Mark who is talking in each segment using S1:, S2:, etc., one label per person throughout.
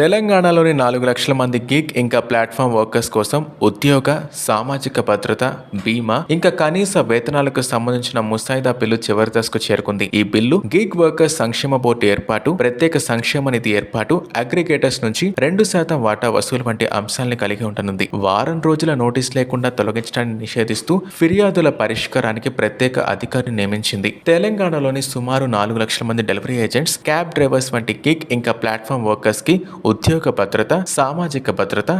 S1: తెలంగాణలోని 4 లక్షల మంది గిగ్ ఇంకా ప్లాట్ఫామ్ వర్కర్స్ కోసం ఉద్యోగ, సామాజిక భద్రత, బీమా ఇంకా కనీస వేతనాలకు సంబంధించిన ముసాయిదా బిల్లు చివరి దశకు చేరుకుంది. ఈ బిల్లు గిగ్ వర్కర్స్ సంక్షేమ బోర్డు ఏర్పాటు, ప్రత్యేక సంక్షేమ నిధి ఏర్పాటు, అగ్రిగేటర్స్ నుంచి 2% వాటా వసూలు వంటి అంశాలను కలిగి ఉండనుంది. వారం రోజుల నోటీస్ లేకుండా తొలగించడాన్ని నిషేధిస్తూ ఫిర్యాదుల పరిష్కారానికి ప్రత్యేక అధికారిని నియమించింది. తెలంగాణలోని సుమారు 4 లక్షల మంది డెలివరీ ఏజెంట్స్, క్యాబ్ డ్రైవర్స్ వంటి గిగ్ ఇంకా ప్లాట్ఫామ్ వర్కర్స్ కి ఉద్యోగ భద్రత, సామాజిక భద్రత,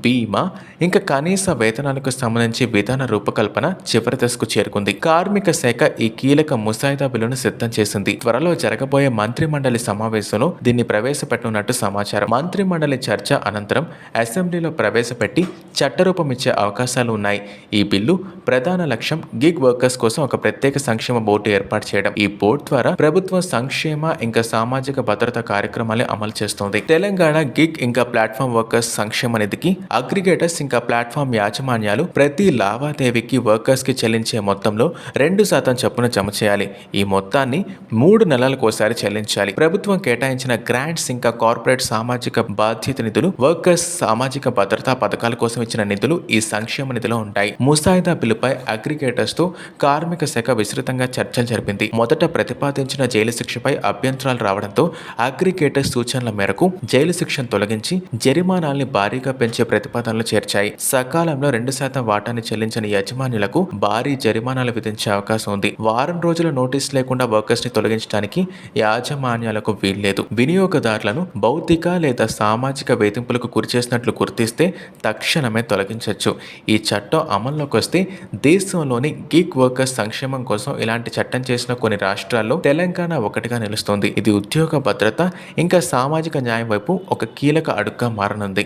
S1: బీమా ఇంకా కనీస వేతనాలకు సంబంధించి విధాన రూపకల్పన చివరి దశకు చేరుకుంది. కార్మిక శాఖ ఈ కీలక ముసాయిదా బిల్లును సిద్ధం చేసింది. త్వరలో జరగబోయే మంత్రి మండలి సమావేశంలో దీన్ని ప్రవేశపెట్టనున్నట్టు సమాచారం. మంత్రి మండలి చర్చ అనంతరం అసెంబ్లీలో ప్రవేశపెట్టి చట్టరూపం ఇచ్చే అవకాశాలు ఉన్నాయి. ఈ బిల్లు ప్రధాన లక్ష్యం గిగ్ వర్కర్స్ కోసం ఒక ప్రత్యేక సంక్షేమ బోర్డు ఏర్పాటు చేయడం. ఈ బోర్డు ద్వారా ప్రభుత్వం సంక్షేమ ఇంకా సామాజిక భద్రతా కార్యక్రమాలు అమలు చేస్తోంది. తెలంగాణ గిగ్ ఇంకా ప్లాట్ఫామ్ వర్కర్స్ సంక్షేమ నిధికి అగ్రిగేటర్స్ ఇంకా ప్లాట్ఫామ్ యాజమాన్యాలు ప్రతి లావాదేవీకి వర్కర్స్ కి చెల్లించే మొత్తంలో 2% చొప్పున జమ చేయాలి. ఈ మొత్తాన్ని 3 నెలలకోసారి చెల్లించాలి. ప్రభుత్వం కేటాయించిన గ్రాంట్స్ ఇంకా కార్పొరేట్ సామాజిక బాధ్యత నిధులు, వర్కర్స్ సామాజిక భద్రతా పథకాల కోసం ఇచ్చిన నిధులు ఈ సంక్షేమ నిధిలో ఉంటాయి. ముసాయిదా బిల్లుపై అగ్రిగేటర్స్ తో కార్మిక శాఖ విస్తృతంగా చర్చలు జరిపింది. మొదట ప్రతిపాదించిన జైలు శిక్షపై అభ్యంతరాలు రావడంతో అగ్రిగేటర్స్ సూచనల మేరకు జైలు శిక్షను తొలగించి జరిమానాల్ని భారీగా పెంచే ప్రతిపాదనలు చేర్చాయి. సకాలంలో 2% వాటాన్ని చెల్లించని యజమానులకు భారీ జరిమానాలు విధించే అవకాశం ఉంది. వారం రోజుల నోటీస్ లేకుండా వర్కర్స్ ని తొలగించడానికి యాజమాన్యాలకు వీల్లేదు. వినియోగదారులను భౌతిక లేదా సామాజిక వేధింపులకు గురిచేసినట్లు గుర్తిస్తే తక్షణమే తొలగించవచ్చు. ఈ చట్టం అమల్లోకి వస్తే దేశంలోని గిగ్ వర్కర్స్ సంక్షేమం కోసం ఇలాంటి చట్టం చేసిన కొన్ని రాష్ట్రాల్లో తెలంగాణ ఒకటిగా నిలుస్తోంది. ఇది ఉద్యోగ భద్రత ఇంకా సామాజిక న్యాయం వైపు ఒక కీలక అడుగుగా మారనుంది.